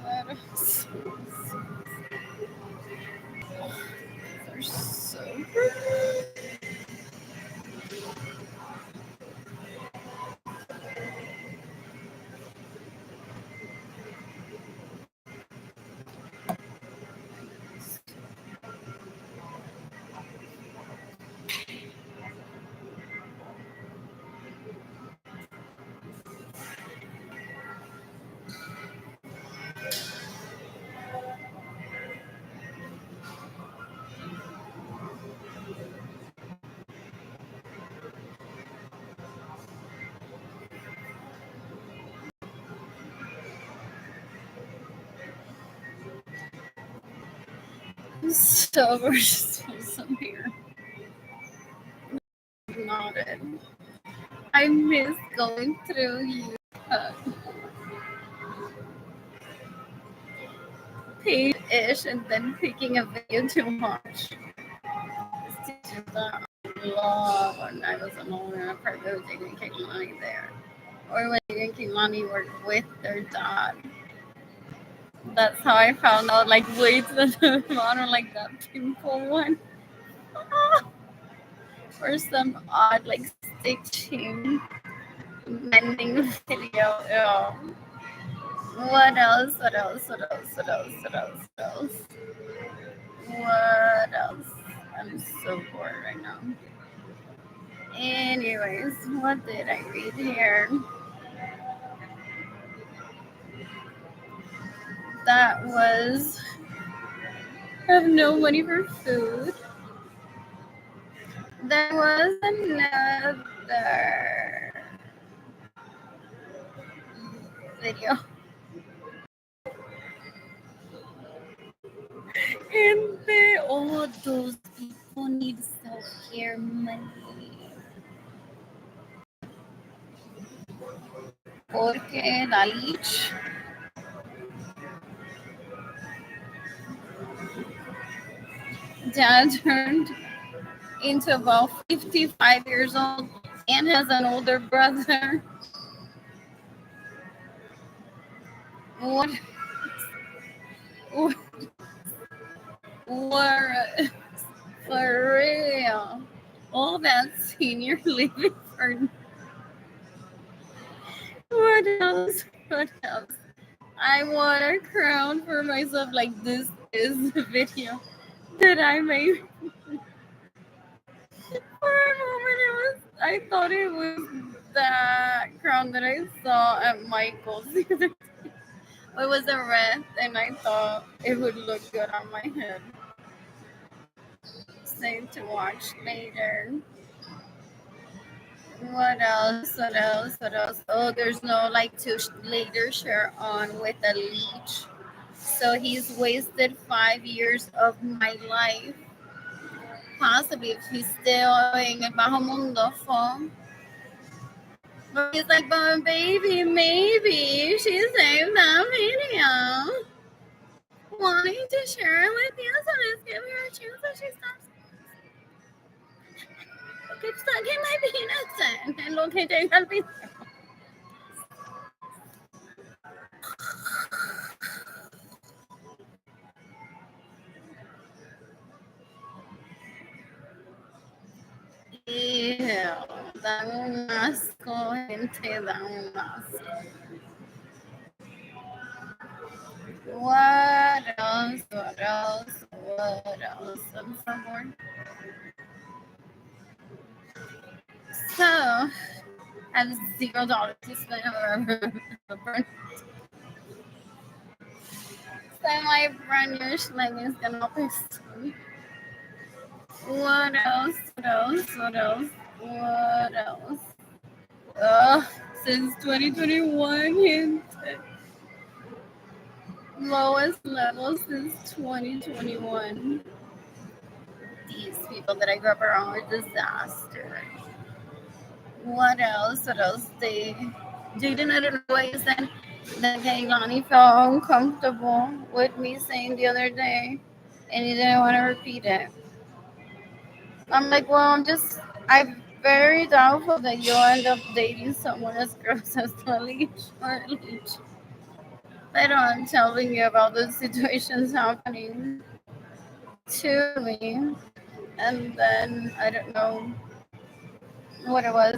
They're so we're just some here. Not it. I miss going through you page-ish and then picking a video to watch. It's teachers that I love when I was alone and I probably with Jayden and Keilany there. Or when Jayden and Keilany were with their dad. That's how I found out, like, weights at the bottom, like that pimple one. Or some odd, like, stitching, mending video. Oh. What else? What else? What else? What else? What else? What else? What else? I'm so bored right now. Anyways, what did I read here? That was have no money for food. There was another video. And all those people need self-care money. Porque la leech dad turned into about 55 years old and has an older brother. What? What? For real? All that senior living for. What else? What else? I want a crown for myself. Like, this is the video that I made. For a moment, I thought it was that crown that I saw at Michael's the other day. It was a red, and I thought it would look good on my head. Save to watch later. What else? What else? What else? Oh, there's no like to later share on with a leech. So he's wasted 5 years of my life. Possibly if he's still in el bajo mundo phone. But he's like, but baby, maybe she saved that video. Wanting to share it with you, so let's give her a chance so she stops. Keep sucking my peanuts en lo que llega el video. Ew, da un asco, gente, da un asco. What else? What else? What else? I'm so bored. So, I have $0 to spend however. So my brand new schling is gonna piss me. What else? What else? What else? What else? Since 2021, hint. Lowest level since 2021. These people that I grew up around were disaster. What else? What else? Jayden, I don't know why you said that Keilany felt uncomfortable with me saying the other day, and he didn't want to repeat it. I'm like, well, I'm very doubtful that you'll end up dating someone as gross as the leech or leech. But I know I'm telling you about the situations happening to me, and then I don't know what it was.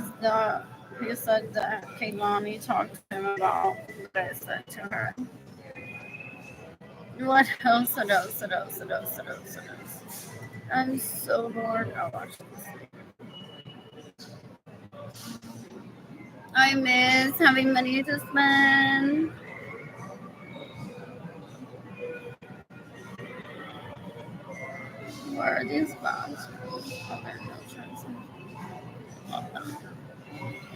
He said that Keilany talked to him about what I said to her. What else? What else? What else? What else? What else? What else? I'm so bored. I'll watch this. I miss having money to spend. Where are these bags? Okay, no choice. What else?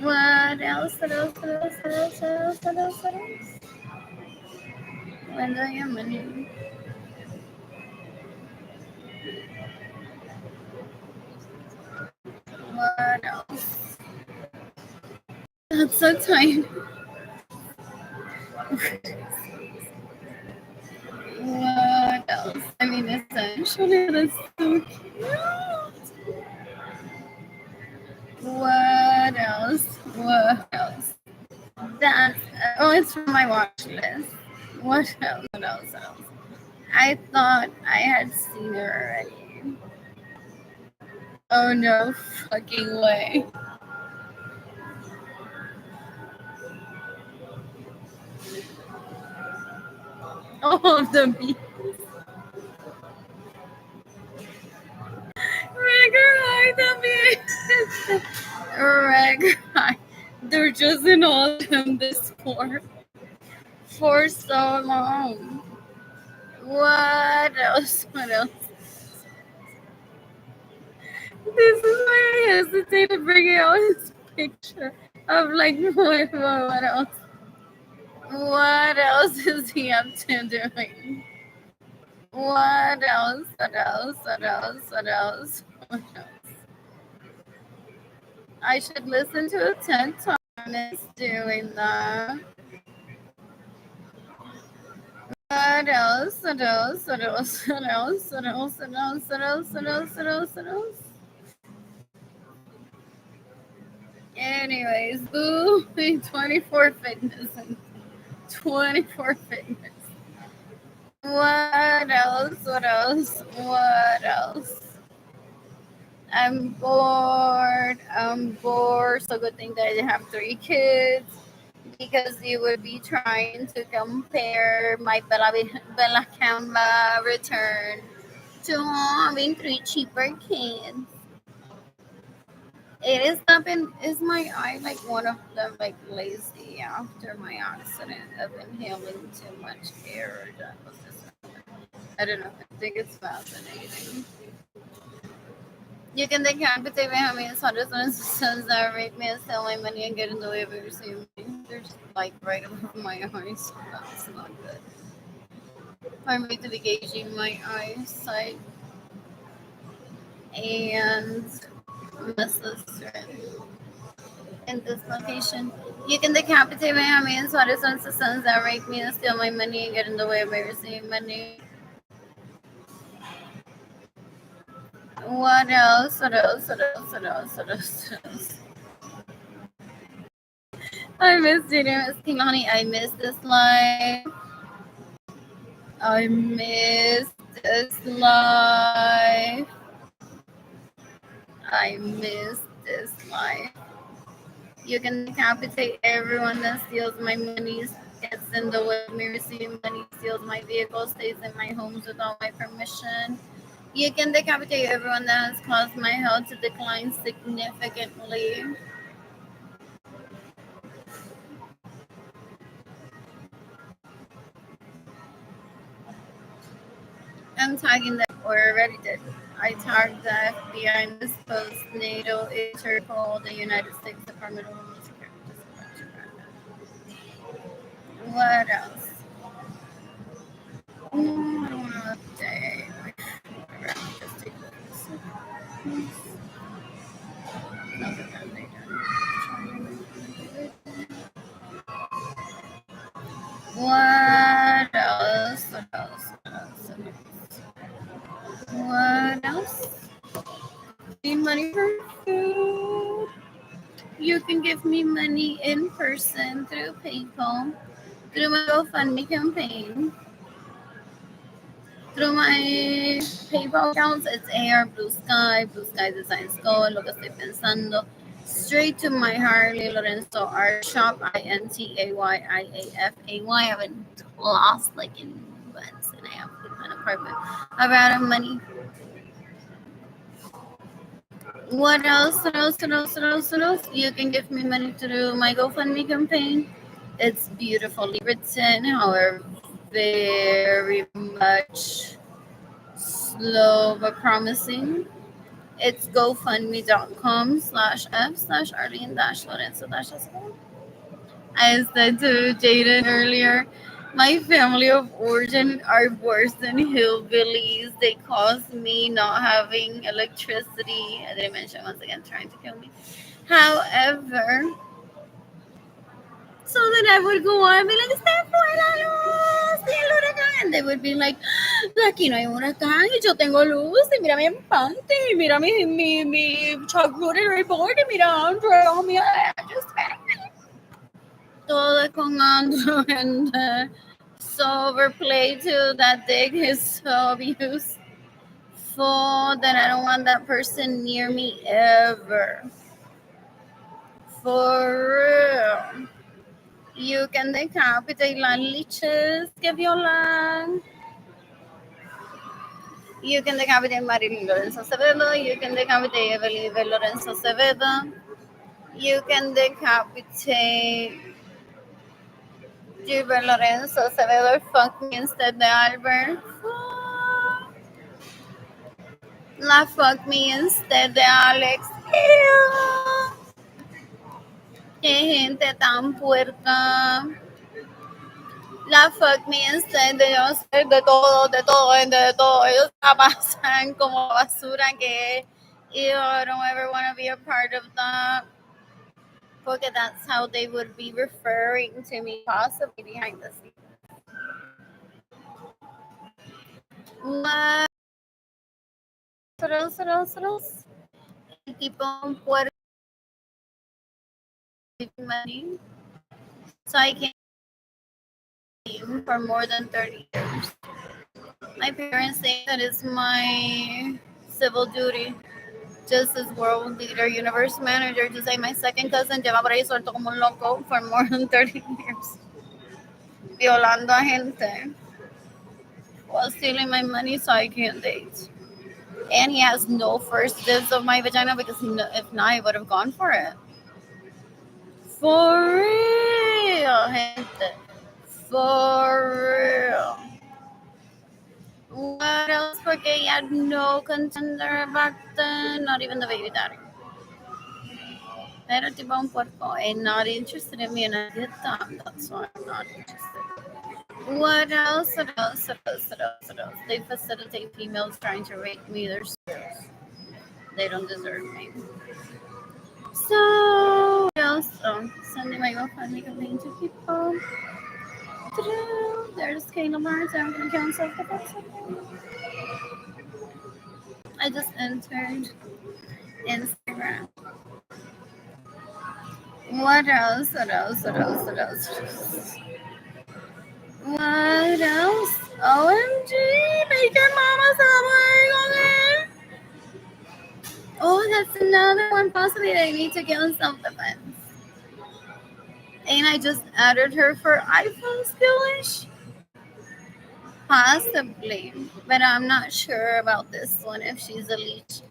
What else? What else? What else? What else? What else? What else? When do I have money? What else? That's so tiny. What else? I mean, essentially, that's so cute. What else? What else? That's it's from my watch list. What else? What else? What else? I thought I had seen her already. Oh no fucking way! All of the bees. Regular the bees. Regular. They're just in all of them this for so long. What else? What else? This is why I hesitate to bring out his picture of like what else? What else is he up to doing? What else? What else? What else? What else? What else? I should listen to a TED Talk and it's doing that. What else? What else? What else? What else? What else? What else? What else? What else? What else? What else? Anyways, boo, 24 fitness and 24 fitness. What else? What else? What else? I'm bored. I'm bored. So good thing that I have 3 kids because you would be trying to compare my Bella Camba return to having 3 cheaper kids. It is stopping. Is my eye like one of them like lazy after my accident of inhaling too much air? That was just, I don't know. I think it's fascinating. You can decapitate me, have me as hard as sons that rape me and steal my money and get in the way of everything. They're just like right above my eyes. So that's not good. I'm going to be gauging my eyesight and muscles in this location. You can decapitate my hammy and sweater sons to sons that rape me and steal my money and get in the way of my receiving money. What else? What else? What else? What else? What else? What else? I miss Jayden and Keilany. I miss this life. I miss this life. I miss this life. You can decapitate everyone that steals my money, gets in the way of me receiving money, steals my vehicle, stays in my homes without my permission. You can decapitate everyone that has caused my health to decline significantly. I'm tagging that, or already did. I tagged the FBI in this post, NATO, Interpol, the United States Department of Homeland Security. What else? I don't want to update. Whatever. Just take this. What else? What else? What else? What else? Need money for food. You can give me money in person through PayPal. through my GoFundMe campaign, through my PayPal accounts. It's AR Blue Sky Designs Co. Lo que estoy pensando. Straight to my Harley Lorenzo Art Shop, INTAYIAFAY. I've been lost like in months and I have an apartment. I'm out of money. What else? What else? What else? What else? What else? You can give me money through my GoFundMe campaign. It's beautifully written, however, very much slow but promising. It's gofundme.com/f/Arlene-Lorenzo. I said to Jayden earlier, my family of origin are worse than hillbillies. They caused me not having electricity. I didn't mention once again trying to kill me. However, so then I would go on and be like, se fue la luz y el huracán. And they would be like, aquí no hay huracán y yo tengo luz y mira mi empante y mira mi chocolate report y mira Andrew, mira, just todo con Andrew and so overplayed too. That dig is so abused. For that I don't want that person near me ever. For real. You can decapitate las leeches que violan. You can decapitate Marilyn Lorenzo Acevedo. You can decapitate Evelyn Lorenzo Acevedo. You can decapitate Gilbert Lorenzo Acevedo. Fuck me instead de Albert. La fuck me instead de Alex. Ew. Qué gente tan puerca. La fuck me instead de yo ser de todo, de todo, de todo. Ellos la pasan como basura que ew, I don't ever want to be a part of that. Porque that's how they would be referring to me possibly behind the scenes. What else? El tipo un puerco money. So I can't for more than 30 years. My parents think that it's my civil duty just as world leader, universe manager, to say my second cousin lleva por ahí suelto como un loco for more than 30 years. Violando a gente while stealing my money so I can't date. And he has no first dibs of my vagina because if not, he would have gone for it. For real, gente. For real. What else? Porque he had no contender back then, not even the baby daddy. Pero tipo un puerco and not interested in me, and I get that. That's why I'm not interested. What else? What else? What else? What else? What else? They facilitate females trying to rape me. They're screws. They don't deserve me. So what else? Oh, Sunday my GoFundMe campaign to people. There's Kayla Barnes. I'm gonna cancel the person. I just entered Instagram. What else? What else? What else? What else? What else? OMG, make your mama somewhere. Oh, that's another one. Possibly they need to get on self-defense. And I just added her for iPhone skillish. Possibly, but I'm not sure about this one. If she's a leech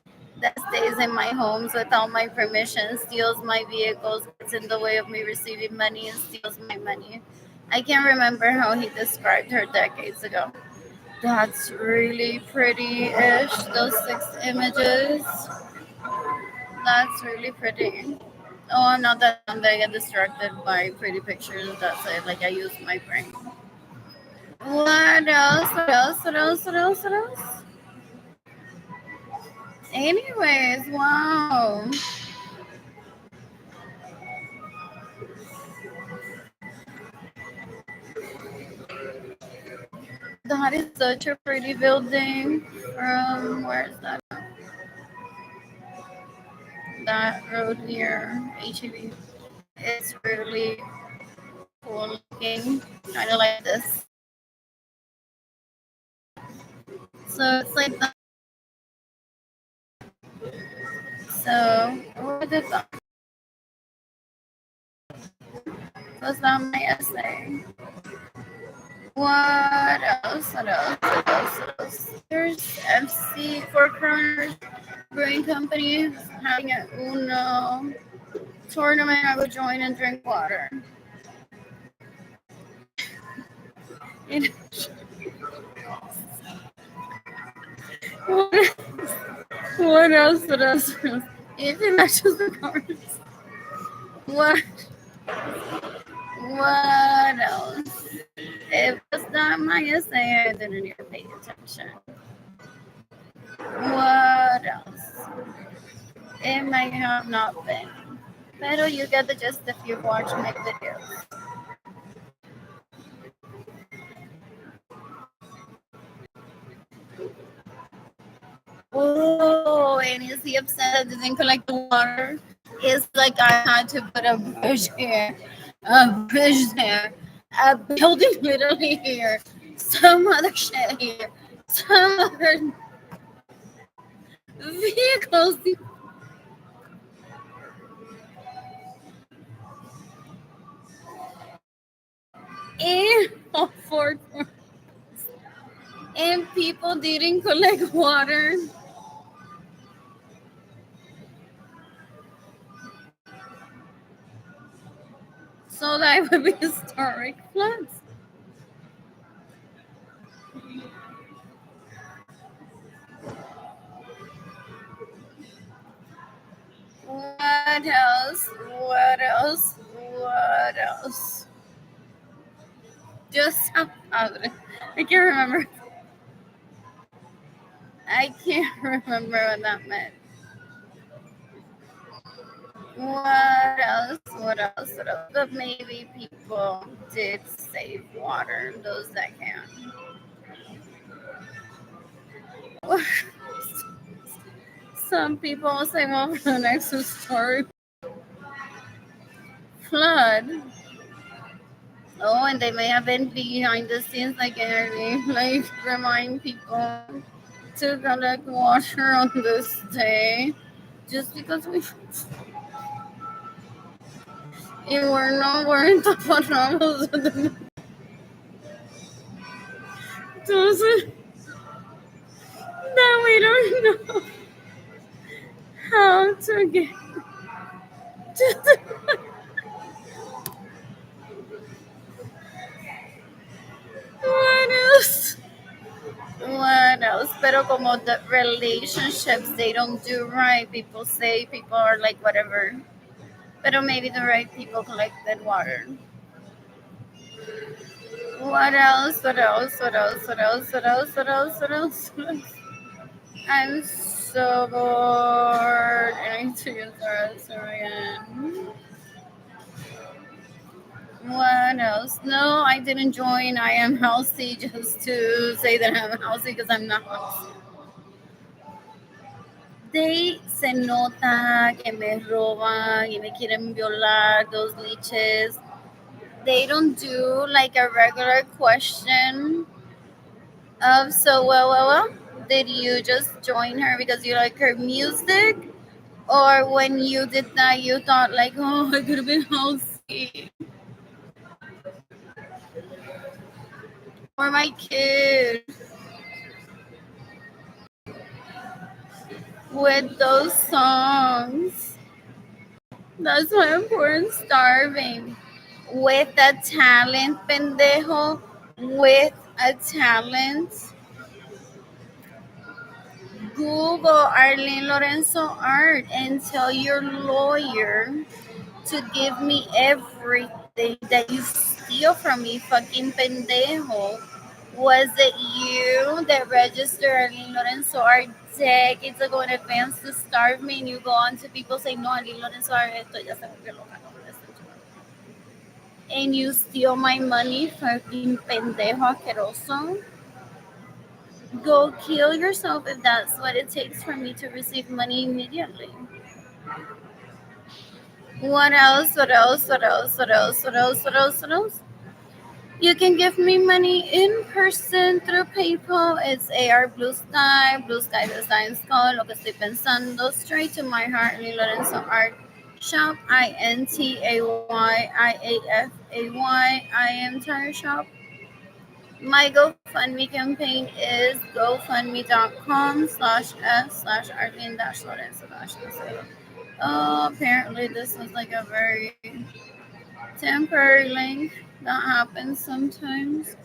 that stays in my homes without my permission, steals my vehicles, gets in the way of me receiving money, and steals my money. I can't remember how he described her decades ago. That's really pretty-ish, those 6 images. That's really pretty. Oh, I'm not that dumb that I get distracted by pretty pictures. That's it. Like, I use my brain. What else? What else? What else? What else? What else? Anyways, wow. That is such a pretty building. From where is that? That road near HEB. It's really cool looking, kind of like this. So it's like that. So where did that? Was that my essay? What else? What else? What else? What else? There's FC Four Corners Brewing Company having an Uno tournament. I would join and drink water. It, what else? What else? If it matches the cards. What? What else? It was not my essay. I didn't even pay attention. What else? It might have not been. But you get the gist if you watch my videos. Oh, and is he upset that didn't collect the water? It's like I had to put a bridge there, a building literally here, some other shit here, some other vehicles. And for and people didn't collect water. So that would be historic floods. What else? What else? What else? Just I can't remember. I can't remember what that meant. What else? What else? What else? But maybe people did save water, those that can. Some people say, well, for the next story, flood. Oh, and they may have been behind the scenes, like Gary, like remind people to collect water on this day, just because we're not wearing taparrabos. Doesn't that we don't know how to get to the, what else? What else? Pero como the relationships they don't do right, people say people are like whatever. Pero maybe the right people collected water. What else? What else? What else? What else? What else? What else? What else? What else? I'm so bored. I need to use the restroom again. What else? No, I didn't join. I am healthy just to say that I'm healthy because I'm not healthy. They se nota que me roban y me quieren violar, those leeches. They don't do like a regular question of so well. Did you just join her because you like her music? Or when you did that, you thought like, oh, I could have been healthy. Or my kid with those songs. That's why I'm poor and starving. With a talent, pendejo. With a talent. Google Arlene Lorenzo art and tell your lawyer to give me everything that you steal from me, fucking pendejo. Was it you that registered Arlene Lorenzo art decades ago in advance to starve me and you go on to people saying, no, Arlene Lorenzo art, esto ya se volvió loca, no puede ser. And you steal my money, fucking pendejo asqueroso? Go kill yourself if that's what it takes for me to receive money immediately. What else? What else? What else? What else? What else? What else? What else? You can give me money in person through PayPal. It's AR Blue Sky. Blue Sky Designs ko. Lo que estoy pensando. Straight to my heart. Ni Lorenzo Art Shop. INTAYIAFAY. I am Tire Shop. My GoFundMe campaign is gofundme.com/s/Arlene-Lorenzo. Apparently this is like a very temporary link that happens sometimes.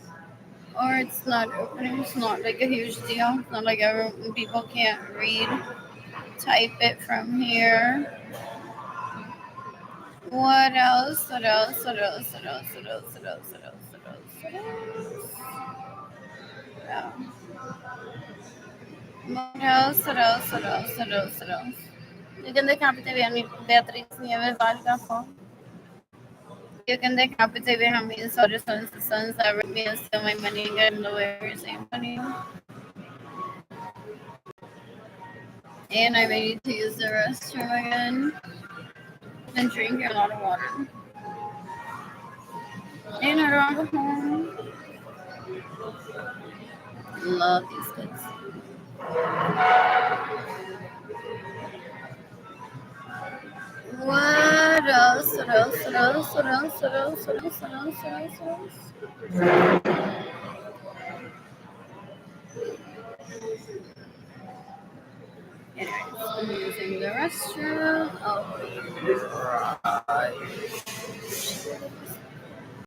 Or it's not opening. It's not like a huge deal. It's not like people can't read, type it from here. What else? What else? What else? What else? What else? What else? What else? What else? What else? Yeah. What else? What else? What else? What else? What else? You can decapitate Beatriz Nieves Vargas. You can decapitate behind me so the sons that raped me and steal my money and get in the way of your same money. And I may need to use the restroom again. And drinking a lot of water. And I don't go home. Love these kids. What else? What else? What else? What else? What else? What else? What else? What else? What else? Anyways, I'm using the restroom. Oh,